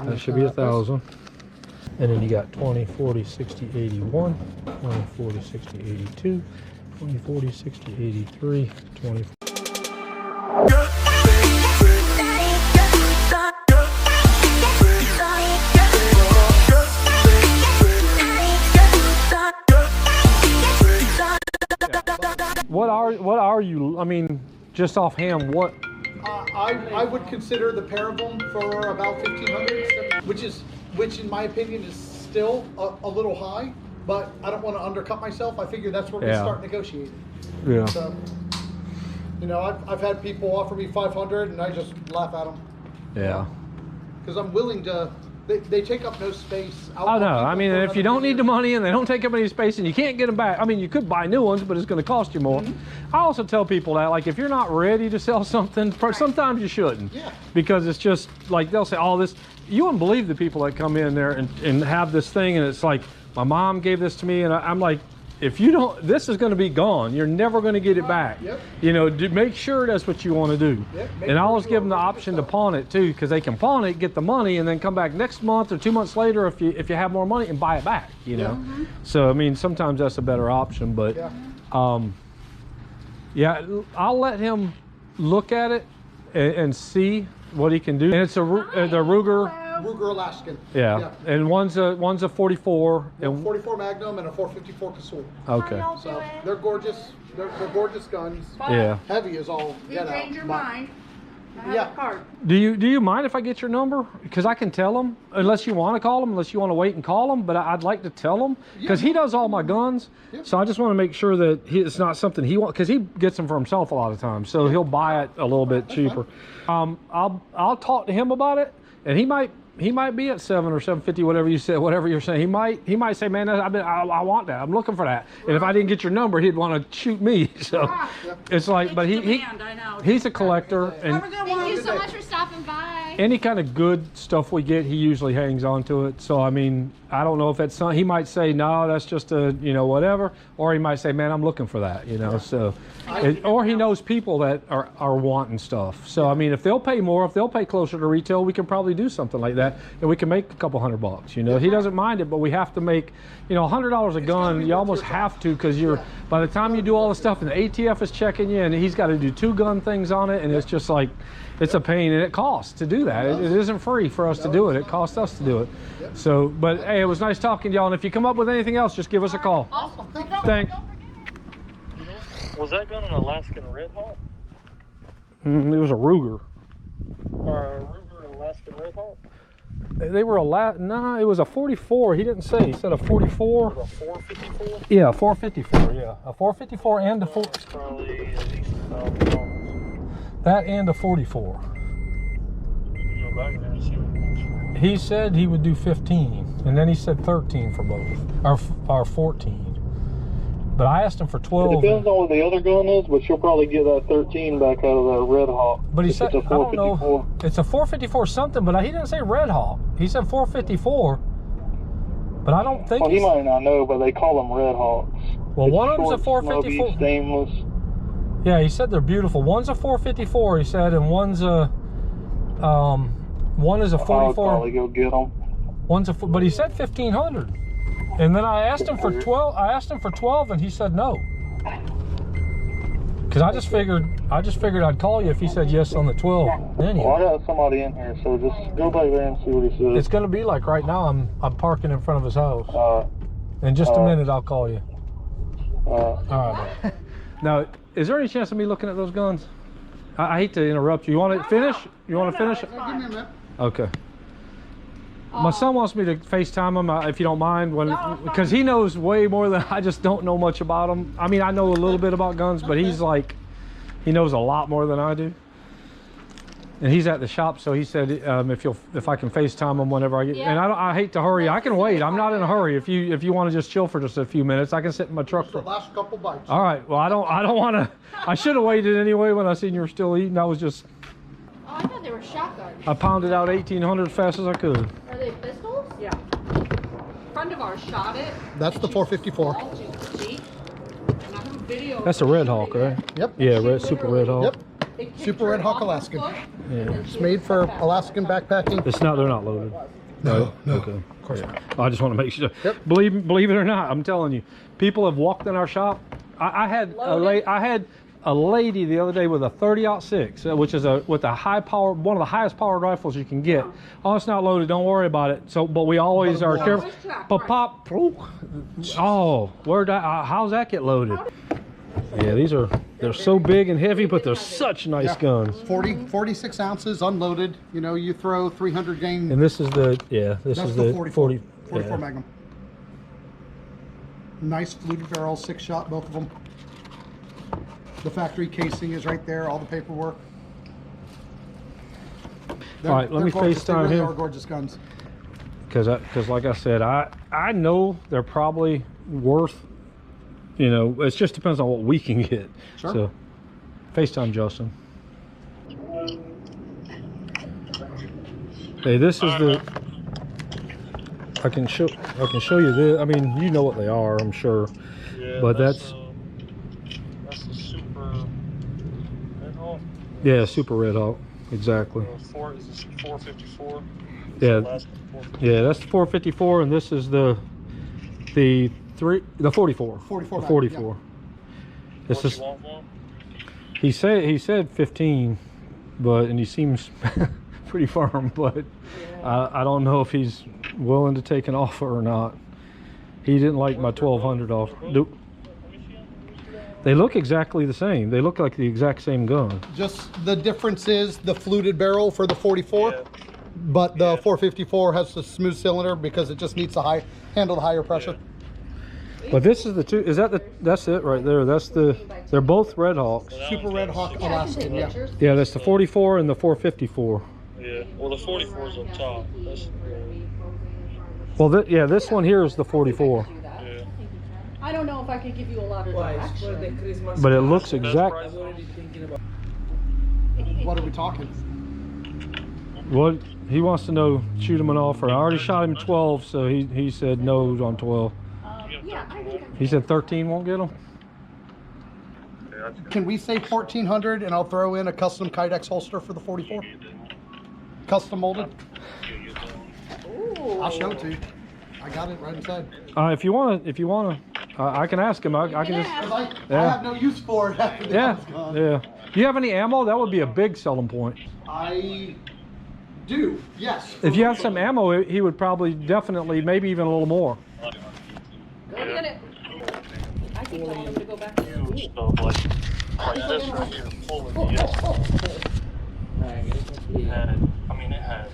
That should be 1,000. And then you got 20, 40, 60, 81, 20, 40, 60, 82, 20, 40, 60, 83, 20. What are you? I mean, just offhand, what? I would consider the pair of them for about 1,500, which in my opinion is still a little high, but I don't want to undercut myself. I figure that's where we start negotiating. Yeah. So, you know, I've had people offer me 500 and I just laugh at them. Yeah. Because I'm willing to. They take up no space. I know. I mean, if you don't need the money and they don't take up any space and you can't get them back, I mean, you could buy new ones, but it's going to cost you more. I also tell people that, like, if you're not ready to sell something, sometimes you shouldn't. Yeah. Because it's just like they'll say, "Oh, this." You wouldn't believe the people that come in there and have this thing, and it's like, my mom gave this to me, and I'm like, if you don't, this is going to be gone. You're never going to get it back. Yep. You know, make sure that's what you want to do. Yep. And I always give them the option to pawn it too, because they can pawn it, get the money, and then come back next month or 2 months later if you have more money and buy it back. You know. So I mean, sometimes that's a better option, but yeah, I'll let him look at it and see what he can do. And it's the Ruger Alaskan. Yeah. And one's a 44. And 44 Magnum and a 454 KZOO. Okay. So they're gorgeous. They're gorgeous guns. Yeah. Heavy is all. You change your mind. Yeah. Do you mind if I get your number? Because I can tell him, unless you want to call him, unless you want to wait and call him. But I'd like to tell him because he does all my guns. So I just want to make sure that it's not something he wants, because he gets them for himself a lot of times. So he'll buy it a little bit cheaper. I'll talk to him about it, and he might be at 7 or 750, whatever you said, whatever you're saying. He might say, man, I want that. I'm looking for that. And if I didn't get your number, he'd want to shoot me. So it's like, but he's a collector. And thank you so much for stopping by. Any kind of good stuff we get, he usually hangs on to it. So I mean, I don't know if it's he might say, no, that's just a, you know, whatever, or he might say, man, I'm looking for that, you know. So or he knows people that are wanting stuff. So I mean, if they'll pay more, if they'll pay closer to retail, we can probably do something like that, and we can make a couple $100, you know. He doesn't mind it, but we have to make, you know, $100 a gun. You almost have to, because by the time you do all the stuff and the ATF is checking you, and he's got to do 2 gun things on it, and it's just like, it's a pain, and it costs to do that. It isn't free for us to do it. It costs us to do it. So, but hey, it was nice talking to y'all, and if you come up with anything else, just give us a call. Awesome. Thanks. Was that gun an Alaskan Red Hawk? It was a Ruger. Or a Ruger Alaskan Red Hawk? They were no, it was a 44. He didn't say. He said a 44. A 454? Yeah, 454. Yeah, a 454 and a 4. Probably at least $1,000. That and a 44. Go back there and see what He said he would do 15, and then he said 13 for both, or 14. But I asked him for 12. It depends on what the other gun is, but you'll probably get that 13 back out of that Red Hawk. But he said, it's a 454. I don't know, it's a 454 something, but he didn't say Red Hawk. He said 454, but I don't think. Well, he might not know, but they call them Red Hawks. Well, it's one of them's a short, 454. Snubby, stainless. Yeah, he said they're beautiful. One's a 454, he said, and one's a one is a 44. I'll probably go get them. One's a, but he said 1,500, and then I asked him for 12. I asked him for 12, and he said no. Because I just figured I'd call you if he said yes on the 12. Anyway. Well, I got somebody in here, so just go back there and see what he says. It's gonna be like right now. I'm parking in front of his house. In just a minute, I'll call you. All right. Now, is there any chance of me looking at those guns? I hate to interrupt you. You want to finish? You want to finish? Give me a minute. Okay. My son wants me to FaceTime him, if you don't mind, because he knows way more than I just don't know much about them. I mean, I know a little bit about guns, but he's like, he knows a lot more than I do. And he's at the shop, so he said if I can FaceTime him whenever I get. Yeah. And I hate to hurry. I can wait. I'm not in a hurry. If you want to just chill for just a few minutes, I can sit in my truck for the last couple bites. All right. Well, I don't want to. I should have waited anyway when I seen you were still eating. I was just. Oh, I thought they were shotguns. I pounded out 1,800 as fast as I could. Are they pistols? Yeah. A friend of ours shot it. That's the 454. That's a Red Hawk, right? Yep. Yeah, super Red Hawk. Yep. Super Red Hawk Alaskan. Yeah. It's made for Alaskan backpacking. It's not. They're not loaded. No, no. Okay. Of course not. I just want to make sure. Yep. Believe it or not, I'm telling you, people have walked in our shop. I had a lady the other day with a 30-06, which is with a high power, one of the highest powered rifles you can get. Oh, it's not loaded. Don't worry about it. So, but we always are careful. But pop, oh, where'd that? How's that get loaded? Yeah, they're so big and heavy, but they're such nice guns. 46 ounces unloaded. You know, you throw 300 grain. And this is the That's the 44 yeah. Magnum. Nice fluted barrel, 6-shot, both of them. The factory casing is right there, all the paperwork. All right, let me gorgeous. They FaceTime really him. are gorgeous guns. Because like I said, I know they're probably worth, you know, it just depends on what we can get. Sure. So, FaceTime Justin. Hey, this is the. I can show you this. I mean, you know what they are, I'm sure. Yeah, but that's the Super Red Hawk. yeah, Super Red Hawk, exactly. Is this 454? Yeah, yeah, that's the 454, and this is the 44. The 44. This is. He said 15, and he seems pretty firm, but I don't know if he's willing to take an offer or not. He didn't like my 1200 offer. They look exactly the same. They look like the exact same gun. Just the difference is the fluted barrel for the 44, but the 454 has the smooth cylinder because it just needs to handle the higher pressure. But this is the two. Is that that's it right there? They're both Red Hawks. Super Red Hawk Alaskan, yeah. Yeah, that's the 44 and the 454. Yeah. Well, the 44 is on top. Well, this one here is the 44. Yeah. I don't know if I could give you a lot of direction. But it looks exact. What are we talking? What he wants to know, shoot him an offer. I already shot him 12, so he said no on 12. Yeah, I think He said 13 won't get him. Can we say 1400 and I'll throw in a custom Kydex holster for the 44? Custom molded? Ooh. I'll show it to you. I got it right inside. If you want to, I can ask him. I can just. I have no use for it after the gun's gone. Yeah. Do you have any ammo? That would be a big selling point. I do, yes. If you have some ammo, he would probably definitely, maybe even a little more. Go get it. I keep telling him to go back to school. Stuff like this right here, full of it had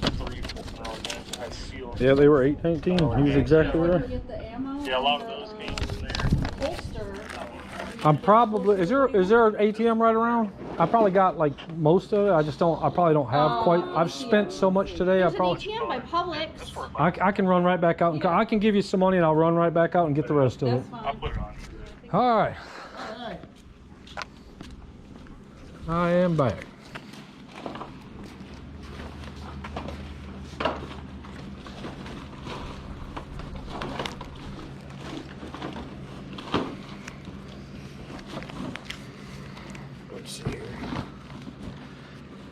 3 it had seals. Yeah, they were 819. He was exactly right. Get the ammo. Yeah, a lot of those came from there. Holster. I'm probably. Is there an ATM right around? I probably got like most of it. I probably don't have quite. I've spent so much today. There's I probably. an ATM by Publix. I can run right back out and I can give you some money and I'll run right back out and get the rest of it. That's fine. I'll put it on. All right. I am back.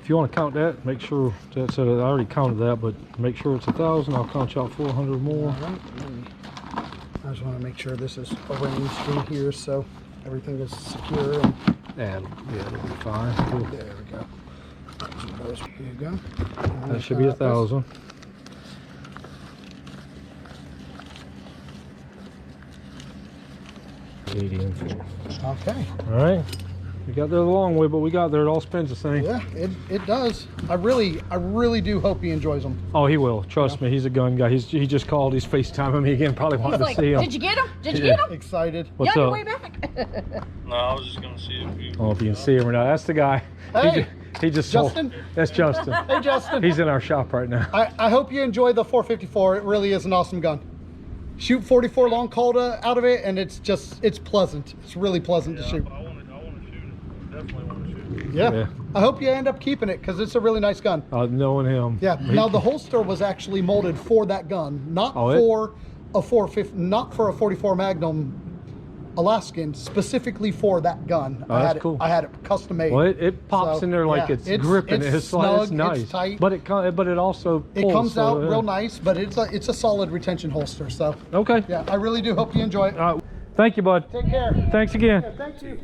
If you want to count that, make sure that said I already counted that, but make sure it's 1,000. I'll count you out 400 more. I just want to make sure this is arranged in here so everything is secure. And Yeah, it'll be fine. Cool. there we go. Here you go. That should be 1,000. Okay. All right. We got there the long way, but we got there. It all spins the same. Yeah, it does. I really do hope he enjoys them. Oh, he will. Trust me. He's a gun guy. He just called. He's FaceTiming me again. Probably wanted to see him. Did you get him? Did you get him? Excited. What's You on up? your way back? No, I was just gonna see if you. Oh, if you can see him or not. That's the guy. Hey, he just Justin? sold. That's Justin. Hey, Justin. He's in our shop right now. I hope you enjoy the 454. It really is an awesome gun. Shoot 44 long Calda out of it, and it's pleasant. It's really pleasant to shoot. I want to shoot it. Definitely want to shoot it. Yeah. Yeah. I hope you end up keeping it because it's a really nice gun. Knowing him. Yeah. Now the holster was actually molded for that gun, not Oh, for a 450, not for a 44 Magnum. Alaskan specifically for that gun. Oh, that's cool. I had it custom made. Well, it pops So, in there like yeah, it's gripping. It's snug, it's nice. it's tight. But it also pulls, It comes out so, real nice, but it's a solid retention holster. So Okay. yeah, I really do hope you enjoy it. Thank you, bud. Take care. Thanks again. Yeah, thank you.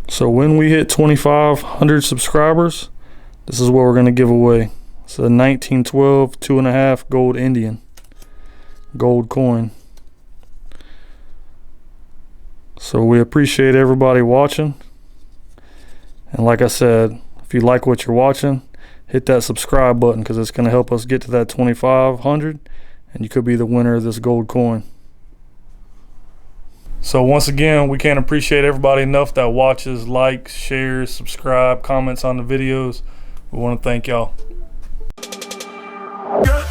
So when we hit 2,500 subscribers, this is what we're going to give away. It's a 1912 2.5 gold Indian. Gold coin. So we appreciate everybody watching. And like I said, if you like what you're watching, hit that subscribe button because it's going to help us get to that 2,500 and you could be the winner of this gold coin. So once again, we can't appreciate everybody enough that watches, likes, shares, subscribe, comments on the videos. We want to thank y'all. Yeah.